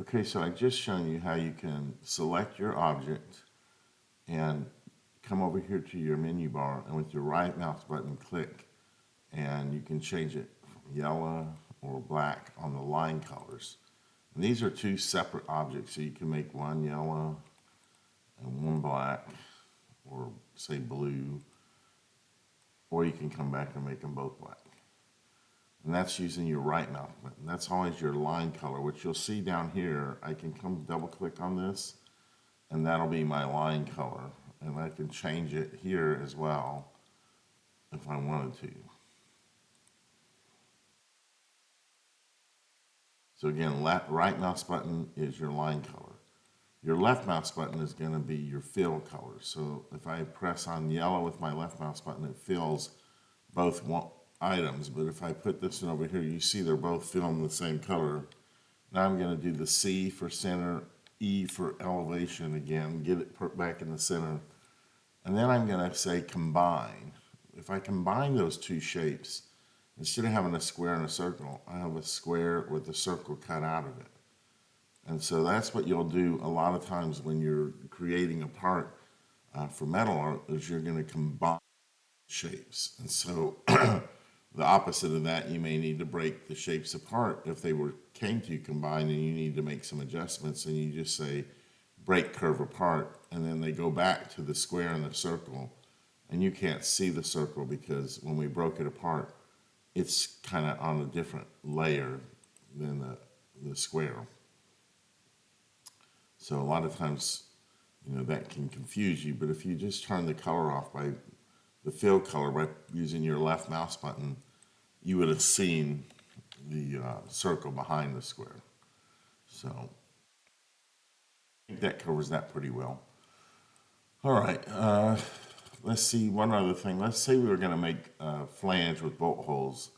Okay, so I just shown you how you can select your object and come over here to your menu bar, and with your right mouse button click, and you can change it from yellow or black on the line colors. And these are two separate objects, so you can make one yellow and one black, or say blue, or you can come back and make them both black. And that's using your right mouse button. That's always your line color, which you'll see down here. I can come double click on this, and that'll be my line color. And I can change it here as well if I wanted to. So again, right mouse button is your line color. Your left mouse button is going to be your fill color. So if I press on yellow with my left mouse button, it fills both items. But if I put this one over here, you see they're both filling the same color. Now I'm going to do the C for center, E for elevation again, get it put back in the center. And then I'm going to say combine. If I combine those two shapes, instead of having a square and a circle, I have a square with a circle cut out of it. And so that's what you'll do a lot of times when you're creating a part for metal art, is you're going to combine shapes. And so the opposite of that, you may need to break the shapes apart if they came to combine, and you need to make some adjustments, and you just say break curve apart, and then they go back to the square and the circle, and you can't see the circle because when we broke it apart, it's kind of on a different layer than the square. So a lot of times, that can confuse you, but if you just turn the color off by the fill color by using your left mouse button, you would have seen the circle behind the square. So I think that covers that pretty well. All right, let's see one other thing. Let's say we were going to make a flange with bolt holes.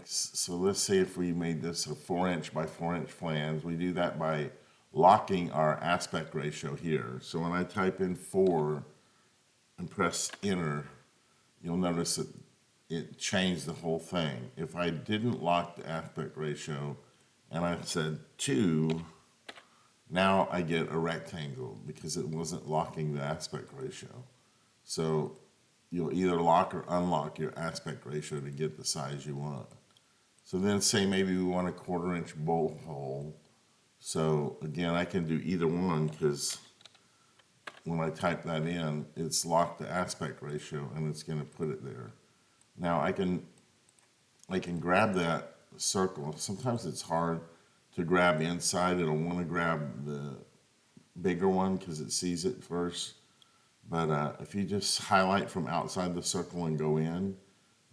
So let's say if we made this a 4" by 4" flange, we do that by locking our aspect ratio here. So when I type in 4 and press enter, you'll notice that it changed the whole thing. If I didn't lock the aspect ratio and I said 2, now I get a rectangle because it wasn't locking the aspect ratio. So you'll either lock or unlock your aspect ratio to get the size you want. So then say maybe we want a 1/4" bolt hole. So again, I can do either one because when I type that in, it's locked the aspect ratio and it's going to put it there. Now I can grab that circle. Sometimes it's hard to grab inside. It'll want to grab the bigger one because it sees it first. But if you just highlight from outside the circle and go in,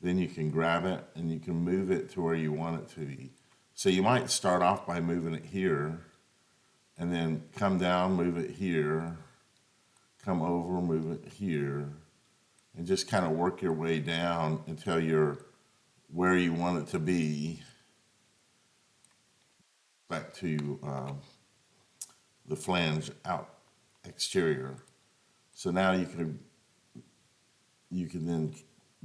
then you can grab it and you can move it to where you want it to be. So you might start off by moving it here and then come down, move it here, come over, move it here, and just kind of work your way down until you're where you want it to be back to the flange out exterior. So now you can then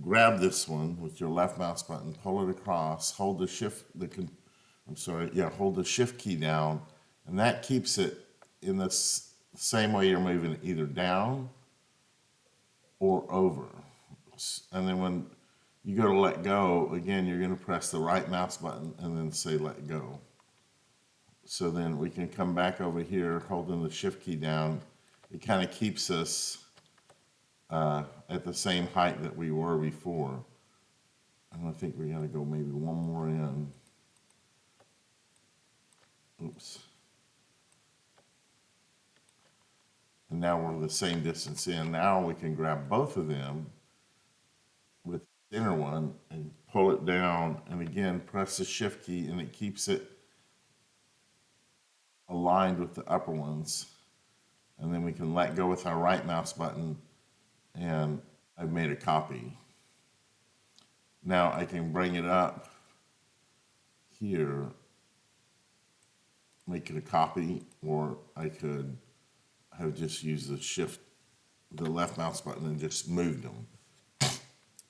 grab this one with your left mouse button, pull it across, hold the hold the shift key down, and that keeps it in the same way you're moving it, either down or over. And then when you go to let go, again, you're going to press the right mouse button and then say let go. So then we can come back over here holding the shift key down. It kind of keeps us at the same height that we were before. And I think we got to go maybe one more in. Oops. And now we're the same distance in. Now we can grab both of them with the inner one and pull it down, and again press the shift key, and it keeps it aligned with the upper ones. And then we can let go with our right mouse button, and I've made a copy. Now I can bring it up here, make it a copy, or I could have just used the left mouse button and just moved them.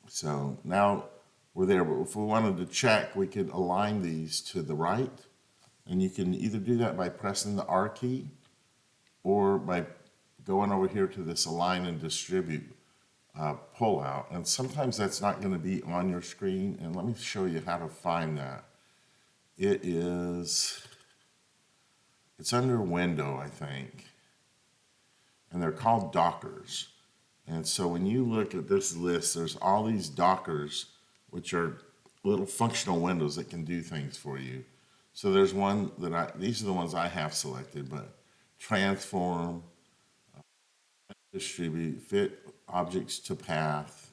So now we're there, but if we wanted to check, we could align these to the right And you can either do that by pressing the R key or by going over here to this align and distribute pull out. And sometimes that's not going to be on your screen. And let me show you how to find that. It's under window, I think. And they're called dockers. And so when you look at this list, there's all these dockers, which are little functional windows that can do things for you. So there's one that these are the ones I have selected, but transform, distribute, fit objects to path,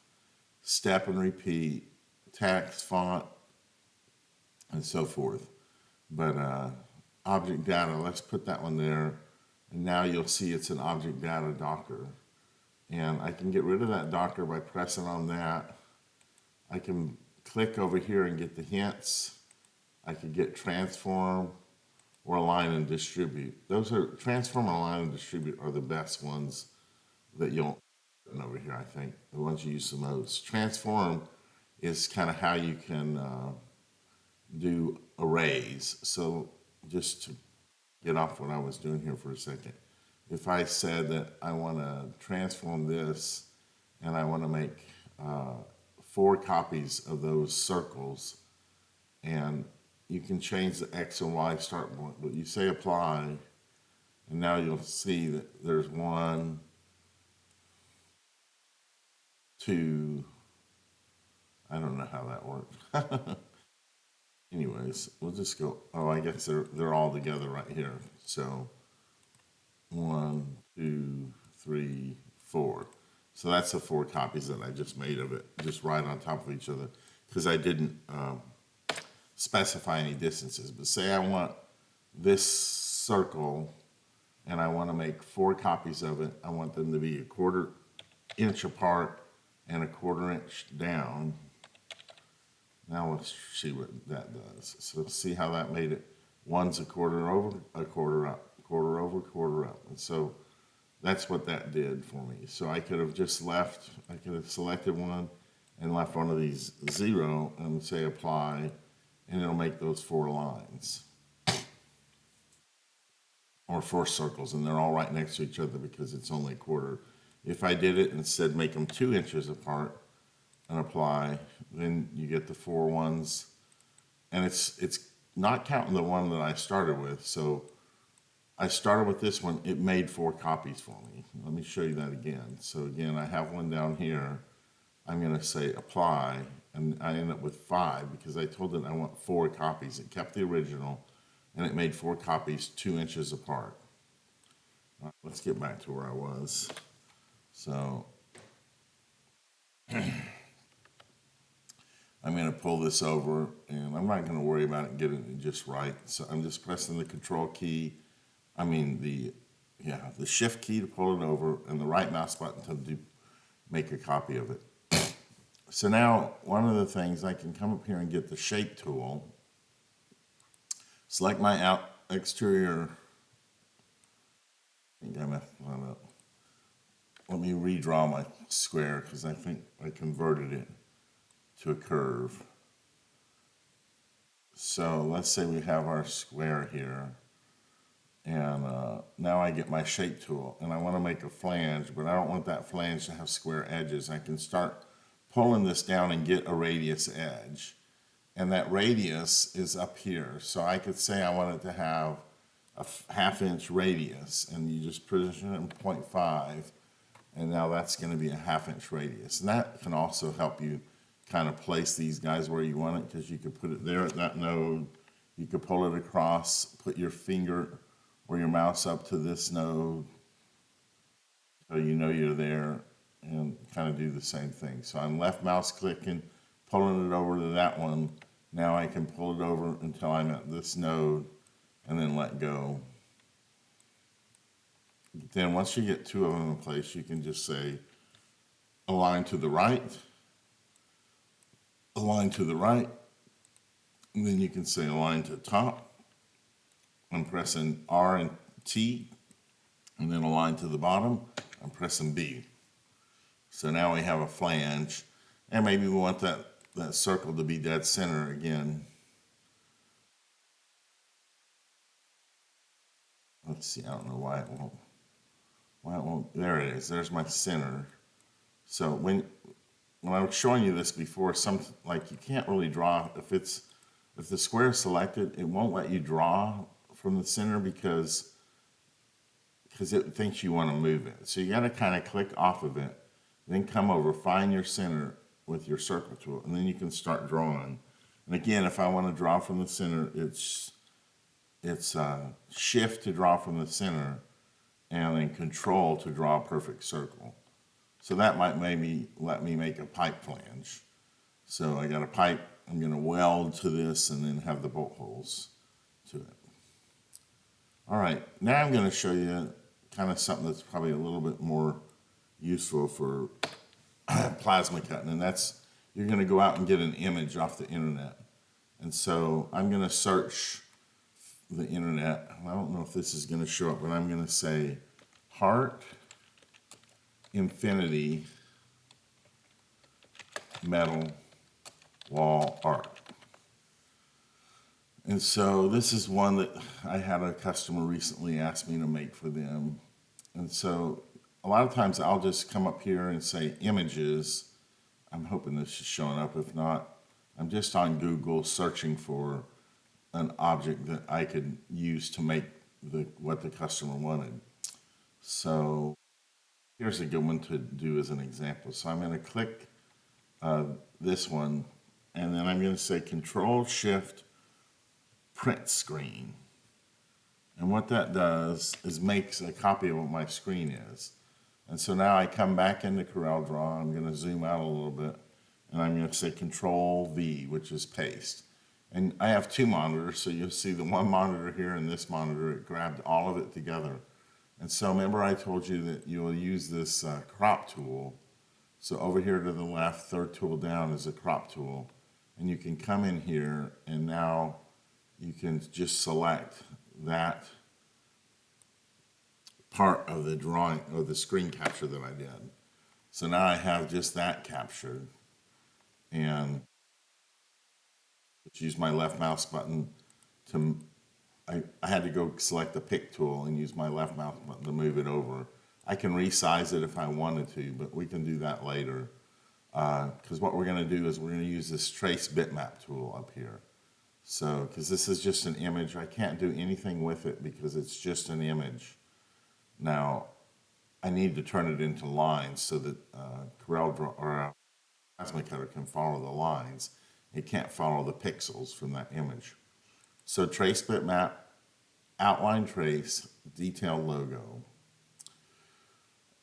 step and repeat, text, font, and so forth. But object data, let's put that one there. And now you'll see it's an object data docker. And I can get rid of that docker by pressing on that. I can click over here and get the hints. I could get transform or align and distribute. Those are transform, align, and distribute are the best ones that you'll over here, I think, the ones you use the most. Transform is kind of how you can do arrays. So just to get off what I was doing here for a second, if I said that I want to transform this and I want to make 4 copies of those circles, and you can change the X and Y start point, but you say apply, and now you'll see that there's 1, 2, I don't know how that worked. Anyways, we'll just go, oh, I guess they're all together right here. So 1, 2, 3, 4. So that's the 4 copies that I just made of it, just right on top of each other, because I didn't specify any distances. But say I want this circle and I want to make 4 copies of it. I want them to be 1/4 inch apart and 1/4 inch down. Now let's see what that does. So let's see how that made it. 1's 1/4 over, 1/4 up, 1/4 over, 1/4 up. And so that's what that did for me. So I could have just left, I could have selected one and left one of these 0 and say apply, and it'll make those 4 lines. Or 4 circles, and they're all right next to each other because it's only 1/4. If I did it and said make them 2 inches apart and apply, then you get the 4 ones. And it's not counting the one that I started with. So I started with this one, it made 4 copies for me. Let me show you that again. So again, I have one down here. I'm gonna say apply, and I end up with 5 because I told it I want 4 copies. It kept the original, and it made 4 copies 2 inches apart. Let's get back to where I was. So I'm going to pull this over, and I'm not going to worry about it getting it just right. So I'm just pressing the control key, the shift key to pull it over, and the right mouse button to make a copy of it. So now, one of the things, I can come up here and get the shape tool, select my exterior, I think I messed that up. Let me redraw my square, because I think I converted it to a curve. So let's say we have our square here, and now I get my shape tool, and I want to make a flange, but I don't want that flange to have square edges. I can start pulling this down and get a radius edge, and that radius is up here. So I could say I want it to have a 1/2 inch radius, and you just position it in 0.5, and now that's going to be a 1/2 inch radius. And that can also help you kind of place these guys where you want it, because you could put it there at that node, you could pull it across, put your finger or your mouse up to this node so you know you're there, and kind of do the same thing. So I'm left mouse clicking, pulling it over to that one. Now I can pull it over until I'm at this node and then let go. Then once you get 2 of them in place, you can just say align to the right, align to the right, and then you can say align to top. I'm pressing R and T, and then align to the bottom. I'm pressing B. So now we have a flange, and maybe we want that circle to be dead center again. let's see, I don't know why it won't, there it is, there's my center. So when I was showing you this before, like you can't really draw, if the square is selected, it won't let you draw from the center because it thinks you want to move it. So you got to kind of click off of it, then come over, find your center with your circle tool, and then you can start drawing. And again, if I want to draw from the center, it's shift to draw from the center, and then control to draw a perfect circle. So that might maybe let me make a pipe flange. So I got a pipe, I'm going to weld to this and then have the bolt holes to it. All right, now I'm going to show you kind of something that's probably a little bit more useful for plasma cutting, and that's you're going to go out and get an image off the internet. And so I'm going to search the internet. I don't know if this is going to show up, but I'm going to say heart infinity metal wall art. And so this is one that I had a customer recently ask me to make for them. And so a lot of times I'll just come up here and say images. I'm hoping this is showing up. If not, I'm just on Google searching for an object that I could use to make what the customer wanted. So here's a good one to do as an example. So I'm going to click this one, and then I'm going to say Control Shift Print Screen. And what that does is makes a copy of what my screen is. And so now I come back into Corel Draw. I'm going to zoom out a little bit, and I'm going to say Control V, which is paste. And I have two monitors, so you'll see the one monitor here and this monitor. It grabbed all of it together. And so remember I told you that you'll use this crop tool. So over here to the left, third tool down is a crop tool. And you can come in here, and now you can just select that part of the drawing or the screen capture that I did. So now I have just that captured, and use my left mouse button to, I had to go select the pick tool and use my left mouse button to move it over. I can resize it if I wanted to, but we can do that later. Because what we're going to do is we're going to use this trace bitmap tool up here. So, because this is just an image, I can't do anything with it because it's just an image. Now, I need to turn it into lines so that Corel Draw or Plasma Cutter can follow the lines. It can't follow the pixels from that image. So trace bitmap, outline trace, detail logo.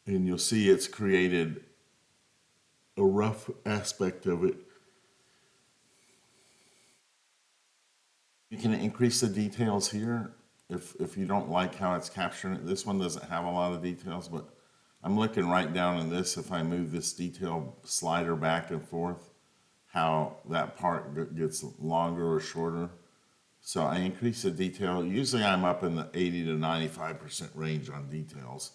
And you'll see it's created a rough aspect of it. You can increase the details here if you don't like how it's capturing it. This one doesn't have a lot of details, but I'm looking right down in this. If I move this detail slider back and forth, how that part gets longer or shorter. So I increase the detail. Usually I'm up in the 80 to 95% range on details.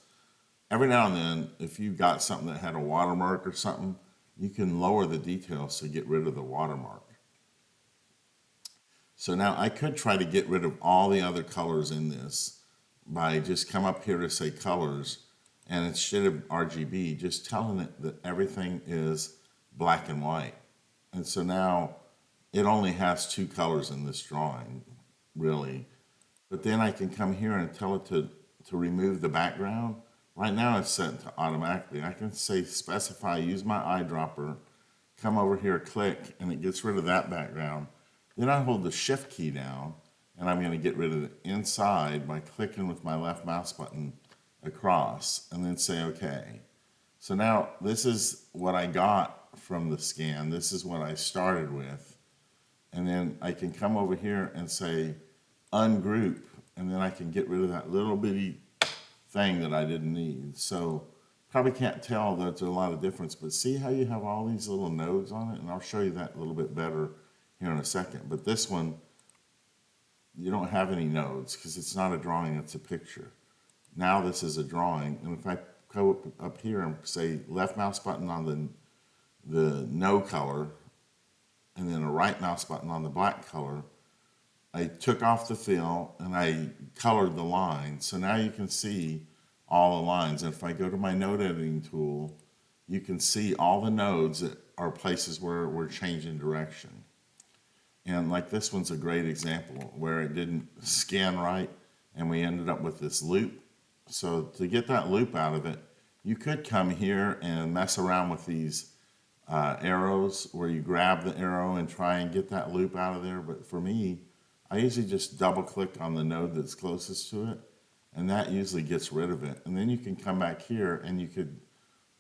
Every now and then, if you got something that had a watermark or something, you can lower the details to get rid of the watermark. So now I could try to get rid of all the other colors in this by just come up here to say colors, and instead of RGB, just telling it that everything is black and white. And so now it only has two colors in this drawing, really. But then I can come here and tell it to remove the background. Right now it's set to automatically. I can say specify, use my eyedropper, come over here, click, and it gets rid of that background. Then I hold the shift key down, and I'm going to get rid of the inside by clicking with my left mouse button across, and then say OK. So now this is what I got from the scan. This is what I started with. And then I can come over here and say ungroup, and then I can get rid of that little bitty thing that I didn't need. So probably can't tell that there's a lot of difference, but see how you have all these little nodes on it? And I'll show you that a little bit better here in a second. But this one, you don't have any nodes because it's not a drawing, it's a picture. Now this is a drawing, and if I go up here and say left mouse button on the no color, and then a right mouse button on the black color, I took off the fill and I colored the lines. So now you can see all the lines. And if I go to my node editing tool, you can see all the nodes that are places where we're changing direction. And like this one's a great example where it didn't scan right and we ended up with this loop. So to get that loop out of it, you could come here and mess around with these arrows where you grab the arrow and try and get that loop out of there. But for me, I usually just double click on the node that's closest to it, and that usually gets rid of it. And then you can come back here and you could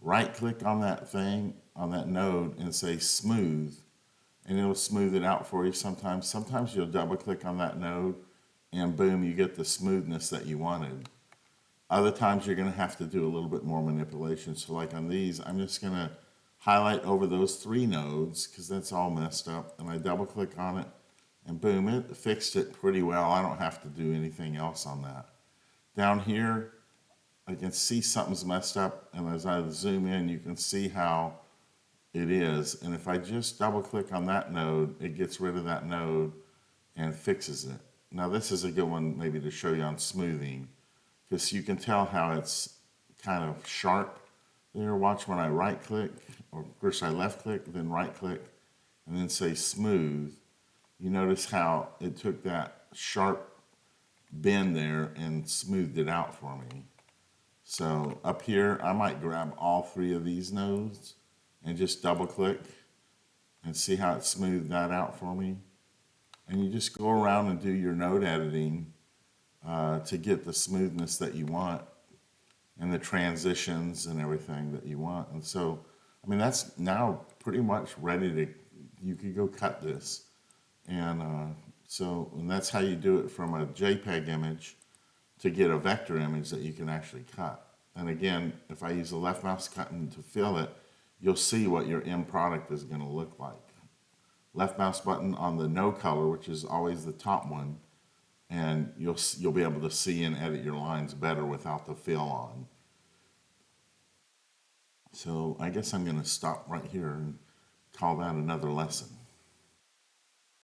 right click on that thing, on that node, and say smooth, and it'll smooth it out for you sometimes. Sometimes you'll double click on that node and boom, you get the smoothness that you wanted. Other times you're going to have to do a little bit more manipulation. So like on these, I'm just going to highlight over those 3 nodes because that's all messed up, and I double click on it and boom, it fixed it pretty well. I don't have to do anything else on that. Down here, I can see something's messed up, and as I zoom in, you can see how it is. And if I just double click on that node, it gets rid of that node and fixes it. Now this is a good one maybe to show you on smoothing, because you can tell how it's kind of sharp there. Watch when I right click, or first I left click, then right click, and then say smooth. You notice how it took that sharp bend there and smoothed it out for me. So up here, I might grab all 3 of these nodes and just double click and see how it smoothed that out for me. And you just go around and do your node editing to get the smoothness that you want and the transitions and everything that you want. And so, I mean, that's now pretty much ready to, you could go cut this. And and that's how you do it from a JPEG image to get a vector image that you can actually cut. And again, if I use the left mouse button to fill it, you'll see what your end product is going to look like. Left mouse button on the no color, which is always the top one, and you'll be able to see and edit your lines better without the fill on. So I guess I'm going to stop right here and call that another lesson.